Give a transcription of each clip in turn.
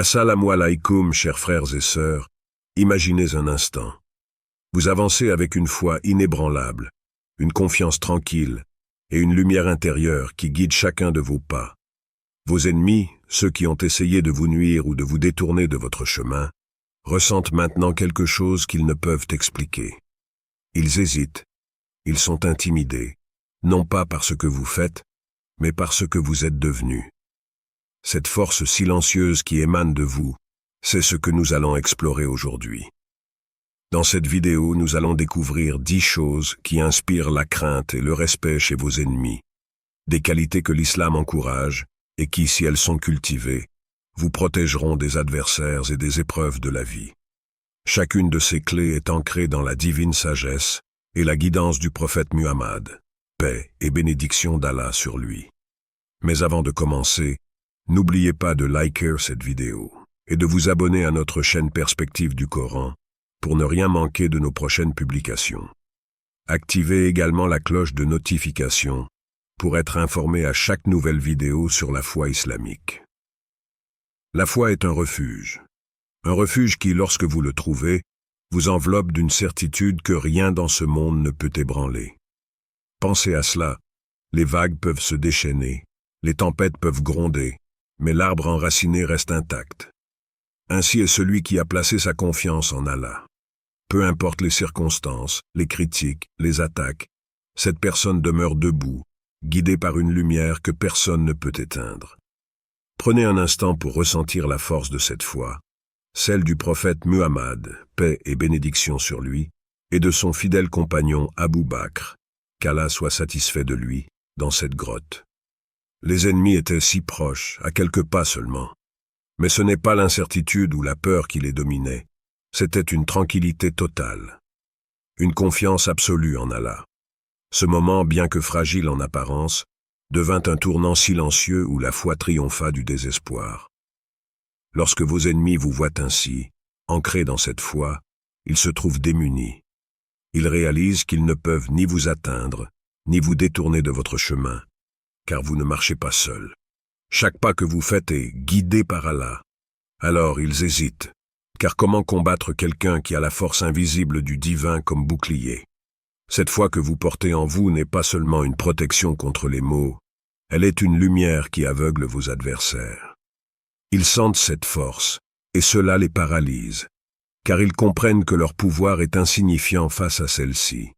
Assalamu alaikum, chers frères et sœurs, imaginez un instant. Vous avancez avec une foi inébranlable, une confiance tranquille et une lumière intérieure qui guide chacun de vos pas. Vos ennemis, ceux qui ont essayé de vous nuire ou de vous détourner de votre chemin, ressentent maintenant quelque chose qu'ils ne peuvent expliquer. Ils hésitent, ils sont intimidés, non pas par ce que vous faites, mais par ce que vous êtes devenu. Cette force silencieuse qui émane de vous, c'est ce que nous allons explorer aujourd'hui. Dans cette vidéo, nous allons découvrir 10 choses qui inspirent la crainte et le respect chez vos ennemis, des qualités que l'islam encourage et qui, si elles sont cultivées, vous protégeront des adversaires et des épreuves de la vie. Chacune de ces clés est ancrée dans la divine sagesse et la guidance du prophète Muhammad, paix et bénédiction d'Allah sur lui. Mais avant de commencer, n'oubliez pas de liker cette vidéo et de vous abonner à notre chaîne Perspective du Coran pour ne rien manquer de nos prochaines publications. Activez également la cloche de notification pour être informé à chaque nouvelle vidéo sur la foi islamique. La foi est un refuge qui, lorsque vous le trouvez, vous enveloppe d'une certitude que rien dans ce monde ne peut ébranler. Pensez à cela, les vagues peuvent se déchaîner, les tempêtes peuvent gronder, mais l'arbre enraciné reste intact. Ainsi est celui qui a placé sa confiance en Allah. Peu importe les circonstances, les critiques, les attaques, cette personne demeure debout, guidée par une lumière que personne ne peut éteindre. Prenez un instant pour ressentir la force de cette foi, celle du prophète Muhammad, paix et bénédiction sur lui, et de son fidèle compagnon Abu Bakr, qu'Allah soit satisfait de lui, dans cette grotte. Les ennemis étaient si proches, à quelques pas seulement. Mais ce n'est pas l'incertitude ou la peur qui les dominait, c'était une tranquillité totale. Une confiance absolue en Allah. Ce moment, bien que fragile en apparence, devint un tournant silencieux où la foi triompha du désespoir. Lorsque vos ennemis vous voient ainsi, ancrés dans cette foi, ils se trouvent démunis. Ils réalisent qu'ils ne peuvent ni vous atteindre, ni vous détourner de votre chemin, car vous ne marchez pas seul. Chaque pas que vous faites est guidé par Allah. Alors ils hésitent, car comment combattre quelqu'un qui a la force invisible du divin comme bouclier? Cette foi que vous portez en vous n'est pas seulement une protection contre les maux, elle est une lumière qui aveugle vos adversaires. Ils sentent cette force, et cela les paralyse, car ils comprennent que leur pouvoir est insignifiant face à celle-ci.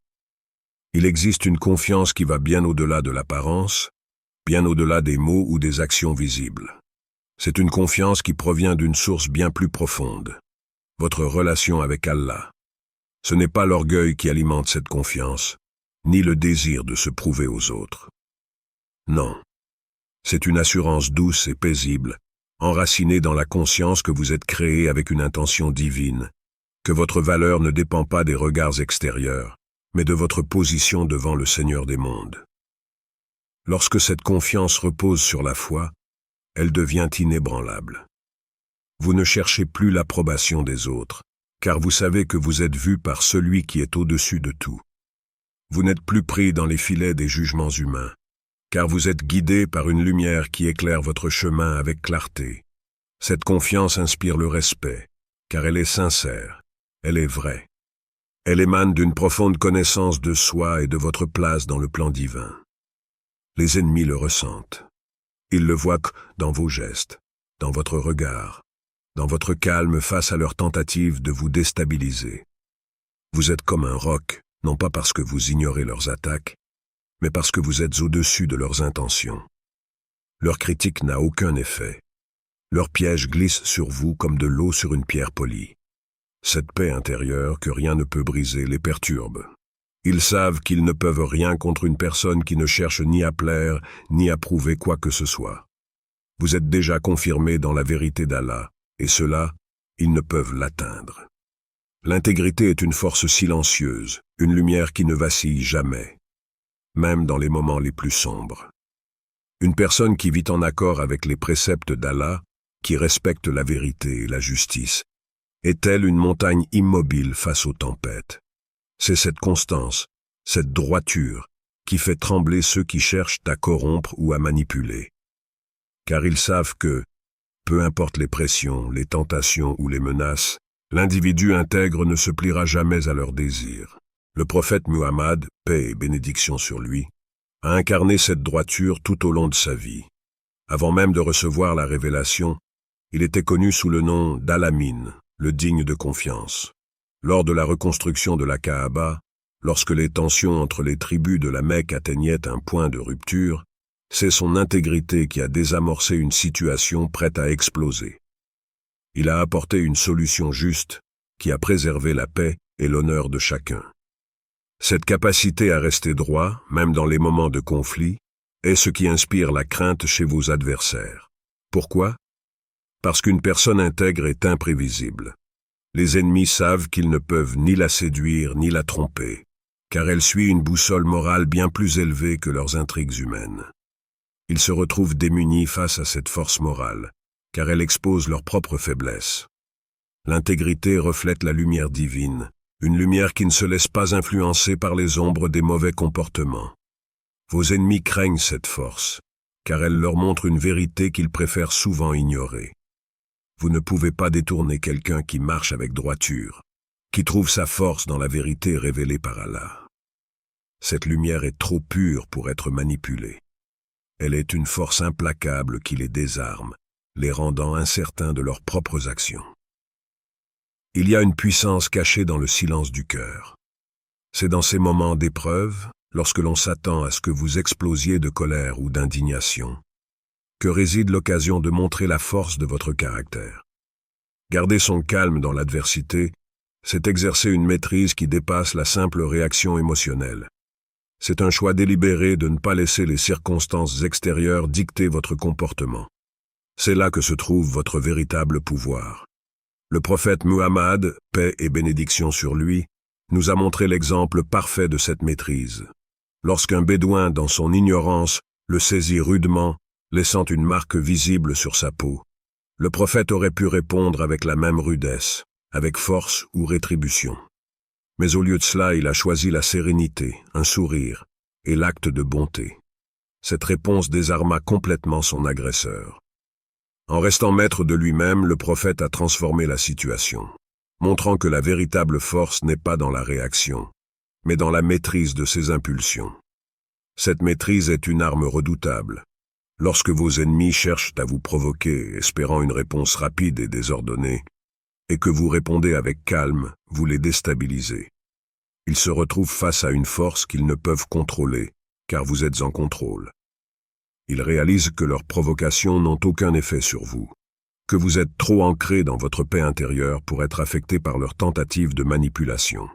Il existe une confiance qui va bien au-delà de l'apparence, bien au-delà des mots ou des actions visibles. C'est une confiance qui provient d'une source bien plus profonde, votre relation avec Allah. Ce n'est pas l'orgueil qui alimente cette confiance, ni le désir de se prouver aux autres. Non, c'est une assurance douce et paisible, enracinée dans la conscience que vous êtes créé avec une intention divine, que votre valeur ne dépend pas des regards extérieurs, mais de votre position devant le Seigneur des mondes. Lorsque cette confiance repose sur la foi, elle devient inébranlable. Vous ne cherchez plus l'approbation des autres, car vous savez que vous êtes vu par celui qui est au-dessus de tout. Vous n'êtes plus pris dans les filets des jugements humains, car vous êtes guidé par une lumière qui éclaire votre chemin avec clarté. Cette confiance inspire le respect, car elle est sincère, elle est vraie. Elle émane d'une profonde connaissance de soi et de votre place dans le plan divin. Les ennemis le ressentent. Ils le voient dans vos gestes, dans votre regard, dans votre calme face à leurs tentatives de vous déstabiliser. Vous êtes comme un roc, non pas parce que vous ignorez leurs attaques, mais parce que vous êtes au-dessus de leurs intentions. Leur critique n'a aucun effet. Leur piège glisse sur vous comme de l'eau sur une pierre polie. Cette paix intérieure que rien ne peut briser les perturbe. Ils savent qu'ils ne peuvent rien contre une personne qui ne cherche ni à plaire, ni à prouver quoi que ce soit. Vous êtes déjà confirmé dans la vérité d'Allah, et cela, ils ne peuvent l'atteindre. L'intégrité est une force silencieuse, une lumière qui ne vacille jamais, même dans les moments les plus sombres. Une personne qui vit en accord avec les préceptes d'Allah, qui respecte la vérité et la justice, est-elle une montagne immobile face aux tempêtes. C'est cette constance, cette droiture, qui fait trembler ceux qui cherchent à corrompre ou à manipuler. Car ils savent que, Peu importe les pressions, les tentations ou les menaces, l'individu intègre ne se pliera jamais à leurs désirs. Le prophète Muhammad, paix et bénédiction sur lui, a incarné cette droiture tout au long de sa vie. Avant même de recevoir la révélation, il était connu sous le nom d'Al-Amin, le digne de confiance. Lors de la reconstruction de la Kaaba, lorsque les tensions entre les tribus de la Mecque atteignaient un point de rupture, c'est son intégrité qui a désamorcé une situation prête à exploser. Il a apporté une solution juste qui a préservé la paix et l'honneur de chacun. Cette capacité à rester droit, même dans les moments de conflit, est ce qui inspire la crainte chez vos adversaires. Pourquoi? Parce qu'une personne intègre est imprévisible. Les ennemis savent qu'ils ne peuvent ni la séduire ni la tromper, car elle suit une boussole morale bien plus élevée que leurs intrigues humaines. Ils se retrouvent démunis face à cette force morale, car elle expose leur propre faiblesse. L'intégrité reflète la lumière divine, une lumière qui ne se laisse pas influencer par les ombres des mauvais comportements. Vos ennemis craignent cette force, car elle leur montre une vérité qu'ils préfèrent souvent ignorer. Vous ne pouvez pas détourner quelqu'un qui marche avec droiture, qui trouve sa force dans la vérité révélée par Allah. Cette lumière est trop pure pour être manipulée. Elle est une force implacable qui les désarme, les rendant incertains de leurs propres actions. Il y a une puissance cachée dans le silence du cœur. C'est dans ces moments d'épreuve, lorsque l'on s'attend à ce que vous explosiez de colère ou d'indignation, que réside l'occasion de montrer la force de votre caractère. Garder son calme dans l'adversité, c'est exercer une maîtrise qui dépasse la simple réaction émotionnelle. C'est un choix délibéré de ne pas laisser les circonstances extérieures dicter votre comportement. C'est là que se trouve votre véritable pouvoir. Le prophète Muhammad, paix et bénédiction sur lui, nous a montré l'exemple parfait de cette maîtrise. Lorsqu'un bédouin, dans son ignorance, le saisit rudement, laissant une marque visible sur sa peau, le prophète aurait pu répondre avec la même rudesse, avec force ou rétribution. Mais au lieu de cela, il a choisi la sérénité, un sourire et l'acte de bonté. Cette réponse désarma complètement son agresseur. En restant maître de lui-même, le prophète a transformé la situation, montrant que la véritable force n'est pas dans la réaction, mais dans la maîtrise de ses impulsions. Cette maîtrise est une arme redoutable. Lorsque vos ennemis cherchent à vous provoquer, espérant une réponse rapide et désordonnée, et que vous répondez avec calme, vous les déstabilisez. Ils se retrouvent face à une force qu'ils ne peuvent contrôler, car vous êtes en contrôle. Ils réalisent que leurs provocations n'ont aucun effet sur vous, que vous êtes trop ancré dans votre paix intérieure pour être affecté par leurs tentatives de manipulation.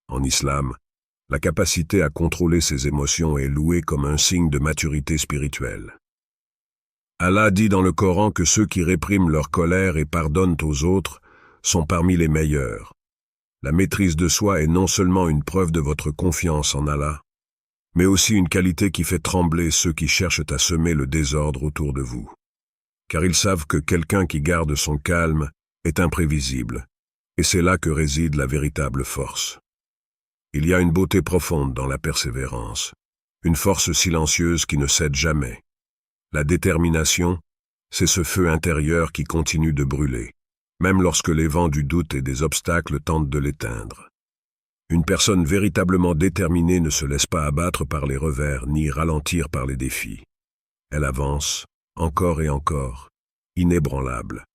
En islam, la capacité à contrôler ses émotions est louée comme un signe de maturité spirituelle. Allah dit dans le Coran que ceux qui répriment leur colère et pardonnent aux autres sont parmi les meilleurs. La maîtrise de soi est non seulement une preuve de votre confiance en Allah, mais aussi une qualité qui fait trembler ceux qui cherchent à semer le désordre autour de vous. Car ils savent que quelqu'un qui garde son calme est imprévisible, et c'est là que réside la véritable force. Il y a une beauté profonde dans la persévérance, une force silencieuse qui ne cède jamais. La détermination, c'est ce feu intérieur qui continue de brûler, même lorsque les vents du doute et des obstacles tentent de l'éteindre. Une personne véritablement déterminée ne se laisse pas abattre par les revers ni ralentir par les défis. Elle avance, encore et encore, inébranlable.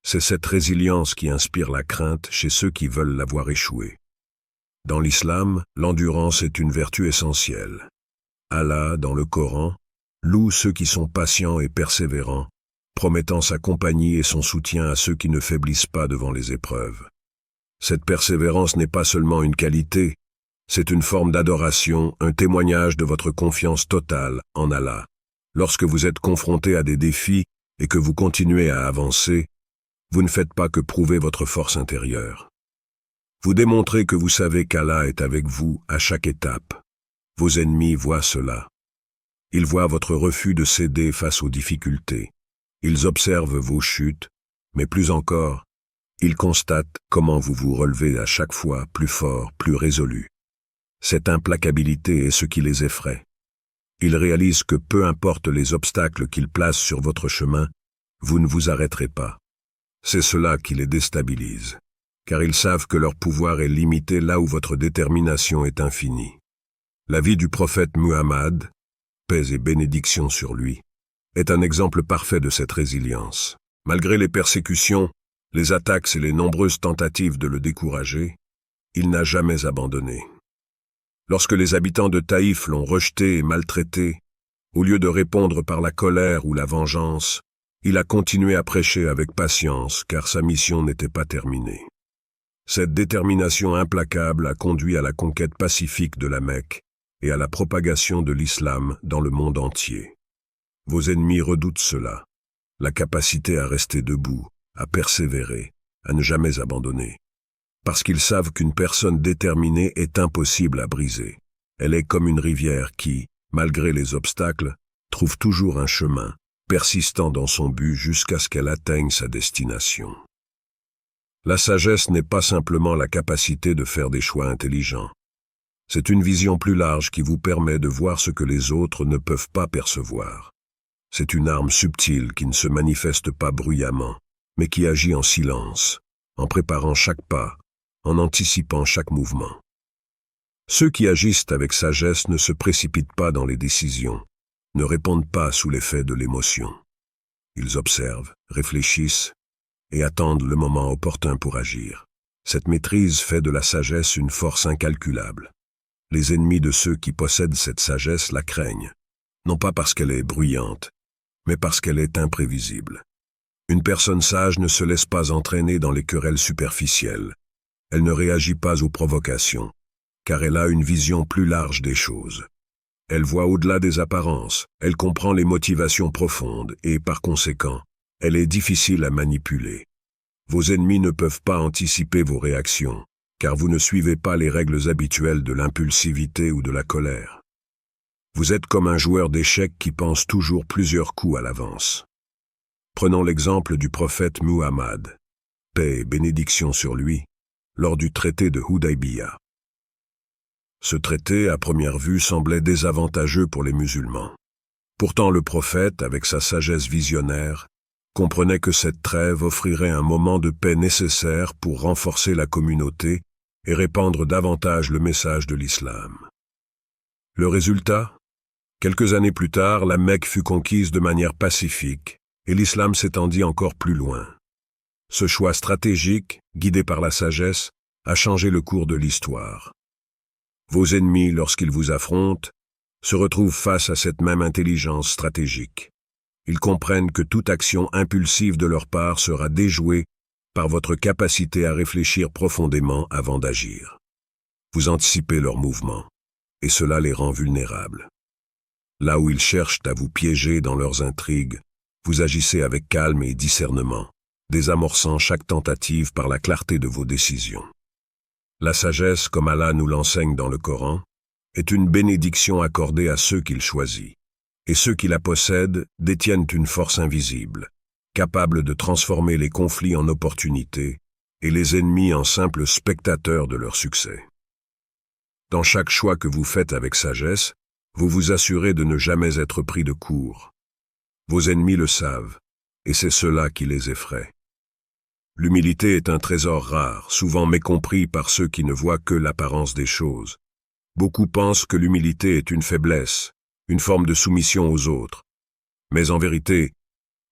C'est cette résilience qui inspire la crainte chez ceux qui veulent la voir échouer. Dans l'islam, l'endurance est une vertu essentielle. Allah, dans le Coran, loue ceux qui sont patients et persévérants, promettant sa compagnie et son soutien à ceux qui ne faiblissent pas devant les épreuves. Cette persévérance n'est pas seulement une qualité, c'est une forme d'adoration, un témoignage de votre confiance totale en Allah. Lorsque vous êtes confronté à des défis et que vous continuez à avancer, vous ne faites pas que prouver votre force intérieure. Vous démontrez que vous savez qu'Allah est avec vous à chaque étape. Vos ennemis voient cela. Ils voient votre refus de céder face aux difficultés. Ils observent vos chutes, mais plus encore, ils constatent comment vous vous relevez à chaque fois plus fort, plus résolu. Cette implacabilité est ce qui les effraie. Ils réalisent que peu importe les obstacles qu'ils placent sur votre chemin, vous ne vous arrêterez pas. C'est cela qui les déstabilise, car ils savent que leur pouvoir est limité là où votre détermination est infinie. La vie du prophète Muhammad, paix et bénédiction sur lui, est un exemple parfait de cette résilience. Malgré les persécutions, les attaques et les nombreuses tentatives de le décourager, il n'a jamais abandonné. Lorsque les habitants de Taïf l'ont rejeté et maltraité, au lieu de répondre par la colère ou la vengeance, il a continué à prêcher avec patience car sa mission n'était pas terminée. Cette détermination implacable a conduit à la conquête pacifique de la Mecque et à la propagation de l'islam dans le monde entier. Vos ennemis redoutent cela, la capacité à rester debout, à persévérer, à ne jamais abandonner. Parce qu'ils savent qu'une personne déterminée est impossible à briser. Elle est comme une rivière qui, malgré les obstacles, trouve toujours un chemin, persistant dans son but jusqu'à ce qu'elle atteigne sa destination. La sagesse n'est pas simplement la capacité de faire des choix intelligents. C'est une vision plus large qui vous permet de voir ce que les autres ne peuvent pas percevoir. C'est une arme subtile qui ne se manifeste pas bruyamment, mais qui agit en silence, en préparant chaque pas, en anticipant chaque mouvement. Ceux qui agissent avec sagesse ne se précipitent pas dans les décisions, ne répondent pas sous l'effet de l'émotion. Ils observent, réfléchissent et attendent le moment opportun pour agir. Cette maîtrise fait de la sagesse une force incalculable. Les ennemis de ceux qui possèdent cette sagesse la craignent, non pas parce qu'elle est bruyante, mais parce qu'elle est imprévisible. Une personne sage ne se laisse pas entraîner dans les querelles superficielles. Elle ne réagit pas aux provocations, car elle a une vision plus large des choses. Elle voit au-delà des apparences, elle comprend les motivations profondes et, par conséquent, elle est difficile à manipuler. Vos ennemis ne peuvent pas anticiper vos réactions, car vous ne suivez pas les règles habituelles de l'impulsivité ou de la colère. Vous êtes comme un joueur d'échecs qui pense toujours plusieurs coups à l'avance. Prenons l'exemple du prophète Muhammad, paix et bénédiction sur lui, lors du traité de Hudaybiyah. Ce traité, à première vue, semblait désavantageux pour les musulmans. Pourtant le prophète, avec sa sagesse visionnaire, comprenait que cette trêve offrirait un moment de paix nécessaire pour renforcer la communauté et répandre davantage le message de l'islam. Le résultat? Quelques années plus tard, la Mecque fut conquise de manière pacifique et l'islam s'étendit encore plus loin. Ce choix stratégique, guidé par la sagesse, a changé le cours de l'histoire. Vos ennemis, lorsqu'ils vous affrontent, se retrouvent face à cette même intelligence stratégique. Ils comprennent que toute action impulsive de leur part sera déjouée par votre capacité à réfléchir profondément avant d'agir. Vous anticipez leurs mouvements, et cela les rend vulnérables. Là où ils cherchent à vous piéger dans leurs intrigues, vous agissez avec calme et discernement, désamorçant chaque tentative par la clarté de vos décisions. La sagesse, comme Allah nous l'enseigne dans le Coran, est une bénédiction accordée à ceux qu'il choisit, et ceux qui la possèdent détiennent une force invisible, capable de transformer les conflits en opportunités et les ennemis en simples spectateurs de leur succès. Dans chaque choix que vous faites avec sagesse, vous vous assurez de ne jamais être pris de court. Vos ennemis le savent, et c'est cela qui les effraie. L'humilité est un trésor rare, souvent mécompris par ceux qui ne voient que l'apparence des choses. Beaucoup pensent que l'humilité est une faiblesse, une forme de soumission aux autres. Mais en vérité,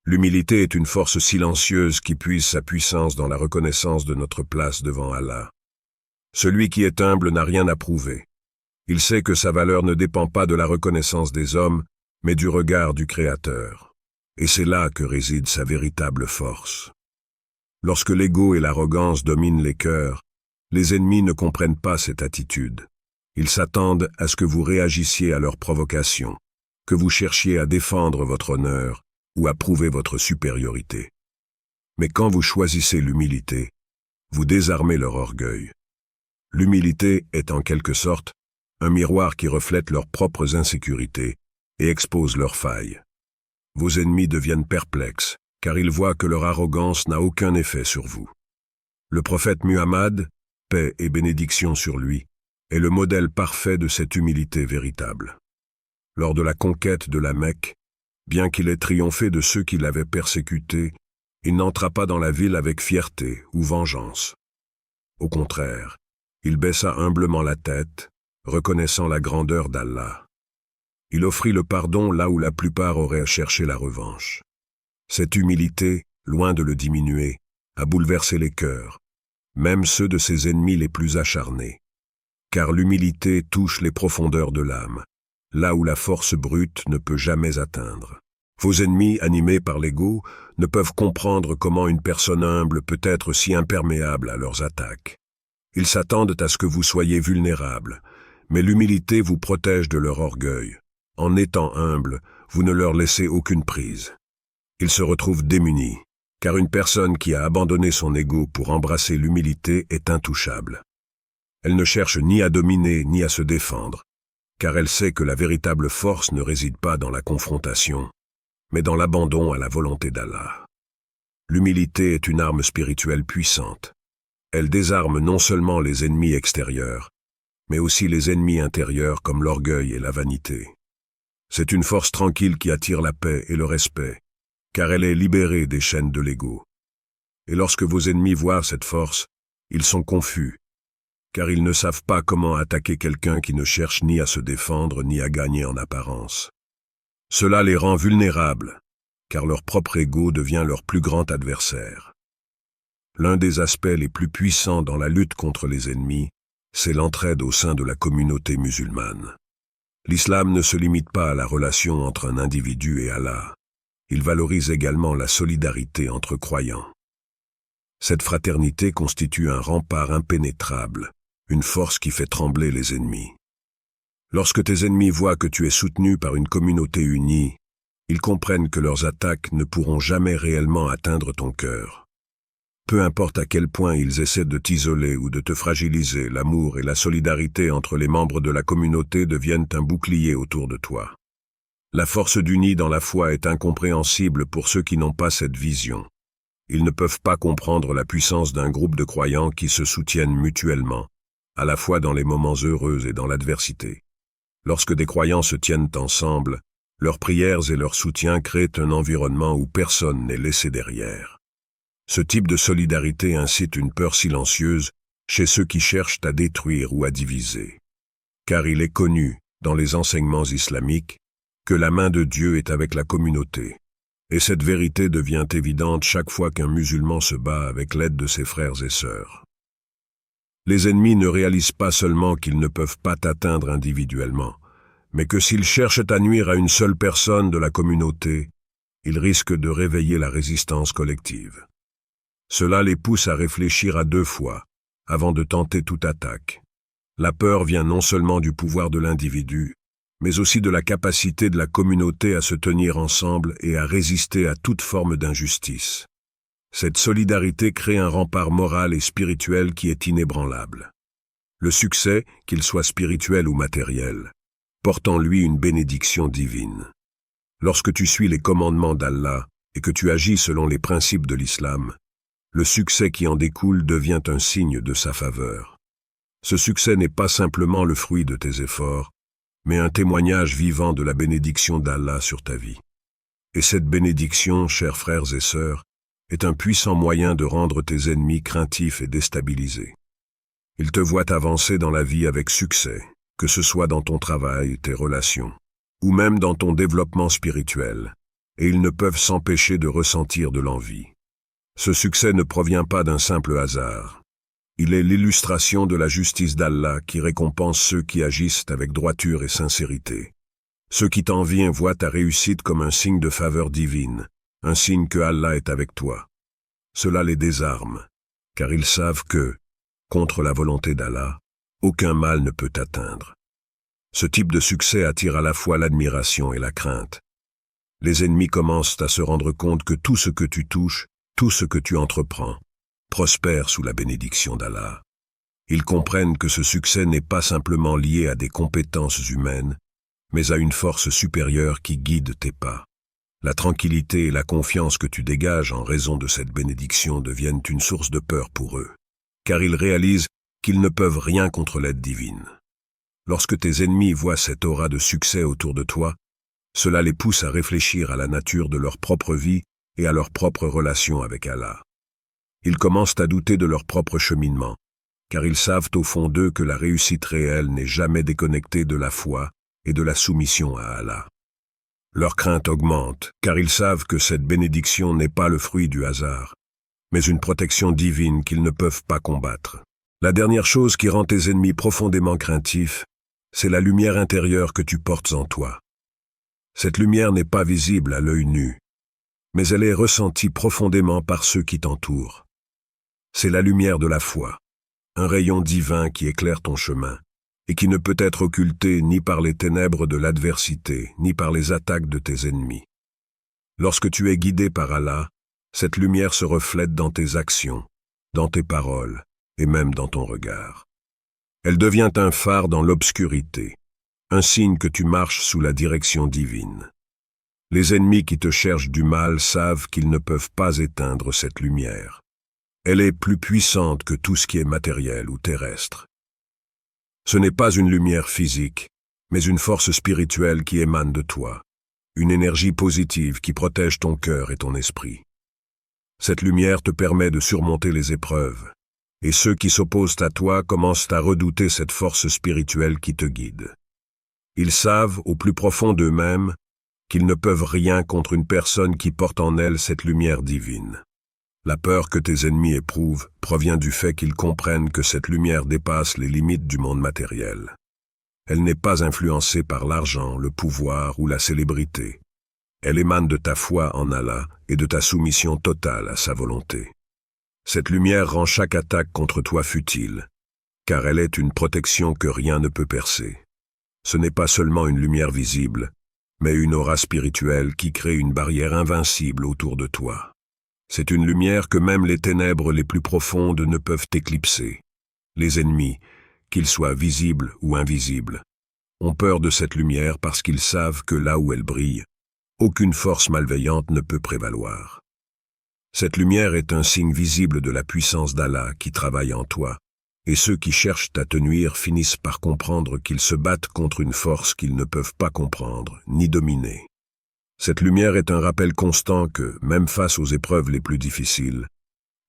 l'humilité est une force silencieuse qui puise sa puissance dans la reconnaissance de notre place devant Allah. Celui qui est humble n'a rien à prouver. Il sait que sa valeur ne dépend pas de la reconnaissance des hommes, mais du regard du Créateur. Et c'est là que réside sa véritable force. Lorsque l'ego et l'arrogance dominent les cœurs, les ennemis ne comprennent pas cette attitude. Ils s'attendent à ce que vous réagissiez à leurs provocations, que vous cherchiez à défendre votre honneur ou à prouver votre supériorité. Mais quand vous choisissez l'humilité, vous désarmez leur orgueil. L'humilité est en quelque sorte un miroir qui reflète leurs propres insécurités et expose leurs failles. Vos ennemis deviennent perplexes, car ils voient que leur arrogance n'a aucun effet sur vous. Le prophète Muhammad, paix et bénédiction sur lui, est le modèle parfait de cette humilité véritable. Lors de la conquête de la Mecque, Bien qu'il ait triomphé de ceux qui l'avaient persécuté, il n'entra pas dans la ville avec fierté ou vengeance. Au contraire, il baissa humblement la tête, reconnaissant la grandeur d'Allah. Il offrit le pardon là où la plupart auraient cherché la revanche. Cette humilité, loin de le diminuer, a bouleversé les cœurs, même ceux de ses ennemis les plus acharnés. Car l'humilité touche les profondeurs de l'âme, là où la force brute ne peut jamais atteindre. Vos ennemis, animés par l'ego, ne peuvent comprendre comment une personne humble peut être si imperméable à leurs attaques. Ils s'attendent à ce que vous soyez vulnérable, mais l'humilité vous protège de leur orgueil. En étant humble, vous ne leur laissez aucune prise. Ils se retrouvent démunis, car une personne qui a abandonné son ego pour embrasser l'humilité est intouchable. Elle ne cherche ni à dominer ni à se défendre, car elle sait que la véritable force ne réside pas dans la confrontation, mais dans l'abandon à la volonté d'Allah. L'humilité est une arme spirituelle puissante. Elle désarme non seulement les ennemis extérieurs, mais aussi les ennemis intérieurs comme l'orgueil et la vanité. C'est une force tranquille qui attire la paix et le respect, car elle est libérée des chaînes de l'ego. Et lorsque vos ennemis voient cette force, ils sont confus, car ils ne savent pas comment attaquer quelqu'un qui ne cherche ni à se défendre ni à gagner en apparence. Cela les rend vulnérables, car leur propre ego devient leur plus grand adversaire. L'un des aspects les plus puissants dans la lutte contre les ennemis, c'est l'entraide au sein de la communauté musulmane. L'islam ne se limite pas à la relation entre un individu et Allah. Il valorise également la solidarité entre croyants. Cette fraternité constitue un rempart impénétrable, une force qui fait trembler les ennemis. Lorsque tes ennemis voient que tu es soutenu par une communauté unie, ils comprennent que leurs attaques ne pourront jamais réellement atteindre ton cœur. Peu importe à quel point ils essaient de t'isoler ou de te fragiliser, l'amour et la solidarité entre les membres de la communauté deviennent un bouclier autour de toi. La force d'unis dans la foi est incompréhensible pour ceux qui n'ont pas cette vision. Ils ne peuvent pas comprendre la puissance d'un groupe de croyants qui se soutiennent mutuellement, à la fois dans les moments heureux et dans l'adversité. Lorsque des croyants se tiennent ensemble, leurs prières et leur soutien créent un environnement où personne n'est laissé derrière. Ce type de solidarité incite une peur silencieuse chez ceux qui cherchent à détruire ou à diviser. Car il est connu, dans les enseignements islamiques, que la main de Dieu est avec la communauté. Et cette vérité devient évidente chaque fois qu'un musulman se bat avec l'aide de ses frères et sœurs. Les ennemis ne réalisent pas seulement qu'ils ne peuvent pas t'atteindre individuellement, mais que s'ils cherchent à nuire à une seule personne de la communauté, ils risquent de réveiller la résistance collective. Cela les pousse à réfléchir à 2 fois, avant de tenter toute attaque. La peur vient non seulement du pouvoir de l'individu, mais aussi de la capacité de la communauté à se tenir ensemble et à résister à toute forme d'injustice. Cette solidarité crée un rempart moral et spirituel qui est inébranlable. Le succès, qu'il soit spirituel ou matériel, porte en lui une bénédiction divine. Lorsque tu suis les commandements d'Allah et que tu agis selon les principes de l'islam, le succès qui en découle devient un signe de sa faveur. Ce succès n'est pas simplement le fruit de tes efforts, mais un témoignage vivant de la bénédiction d'Allah sur ta vie. Et cette bénédiction, chers frères et sœurs, est un puissant moyen de rendre tes ennemis craintifs et déstabilisés. Ils te voient avancer dans la vie avec succès, que ce soit dans ton travail, tes relations, ou même dans ton développement spirituel, et ils ne peuvent s'empêcher de ressentir de l'envie. Ce succès ne provient pas d'un simple hasard. Il est l'illustration de la justice d'Allah qui récompense ceux qui agissent avec droiture et sincérité. Ceux qui t'envient voient ta réussite comme un signe de faveur divine, un signe que Allah est avec toi. Cela les désarme, car ils savent que, contre la volonté d'Allah, aucun mal ne peut t'atteindre. Ce type de succès attire à la fois l'admiration et la crainte. Les ennemis commencent à se rendre compte que tout ce que tu touches, tout ce que tu entreprends, prospère sous la bénédiction d'Allah. Ils comprennent que ce succès n'est pas simplement lié à des compétences humaines, mais à une force supérieure qui guide tes pas. La tranquillité et la confiance que tu dégages en raison de cette bénédiction deviennent une source de peur pour eux, car ils réalisent qu'ils ne peuvent rien contre l'aide divine. Lorsque tes ennemis voient cette aura de succès autour de toi, Cela les pousse à réfléchir à la nature de leur propre vie et à leur propre relation avec Allah. Ils commencent à douter de leur propre cheminement, car ils savent au fond d'eux que la réussite réelle n'est jamais déconnectée de la foi et de la soumission à Allah. Leur crainte augmente, car ils savent que cette bénédiction n'est pas le fruit du hasard, mais une protection divine qu'ils ne peuvent pas combattre. La dernière chose qui rend tes ennemis profondément craintifs, c'est la lumière intérieure que tu portes en toi. Cette lumière n'est pas visible à l'œil nu, mais elle est ressentie profondément par ceux qui t'entourent. C'est la lumière de la foi, un rayon divin qui éclaire ton chemin, et qui ne peut être occulté ni par les ténèbres de l'adversité, ni par les attaques de tes ennemis. Lorsque tu es guidé par Allah, cette lumière se reflète dans tes actions, dans tes paroles, et même dans ton regard. Elle devient un phare dans l'obscurité, un signe que tu marches sous la direction divine. Les ennemis qui te cherchent du mal savent qu'ils ne peuvent pas éteindre cette lumière. Elle est plus puissante que tout ce qui est matériel ou terrestre. Ce n'est pas une lumière physique, mais une force spirituelle qui émane de toi, une énergie positive qui protège ton cœur et ton esprit. Cette lumière te permet de surmonter les épreuves, et ceux qui s'opposent à toi commencent à redouter cette force spirituelle qui te guide. Ils savent, au plus profond d'eux-mêmes, qu'ils ne peuvent rien contre une personne qui porte en elle cette lumière divine. La peur que tes ennemis éprouvent provient du fait qu'ils comprennent que cette lumière dépasse les limites du monde matériel. Elle n'est pas influencée par l'argent, le pouvoir ou la célébrité. Elle émane de ta foi en Allah et de ta soumission totale à sa volonté. Cette lumière rend chaque attaque contre toi futile, car elle est une protection que rien ne peut percer. Ce n'est pas seulement une lumière visible, mais une aura spirituelle qui crée une barrière invincible autour de toi. C'est une lumière que même les ténèbres les plus profondes ne peuvent éclipser. Les ennemis, qu'ils soient visibles ou invisibles, ont peur de cette lumière parce qu'ils savent que là où elle brille, aucune force malveillante ne peut prévaloir. Cette lumière est un signe visible de la puissance d'Allah qui travaille en toi, et ceux qui cherchent à te nuire finissent par comprendre qu'ils se battent contre une force qu'ils ne peuvent pas comprendre ni dominer. Cette lumière est un rappel constant que, même face aux épreuves les plus difficiles,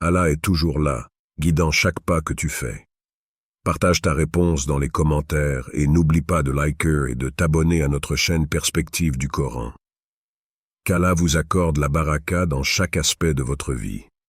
Allah est toujours là, guidant chaque pas que tu fais. Partage ta réponse dans les commentaires et n'oublie pas de liker et de t'abonner à notre chaîne Perspective du Coran. Qu'Allah vous accorde la baraka dans chaque aspect de votre vie.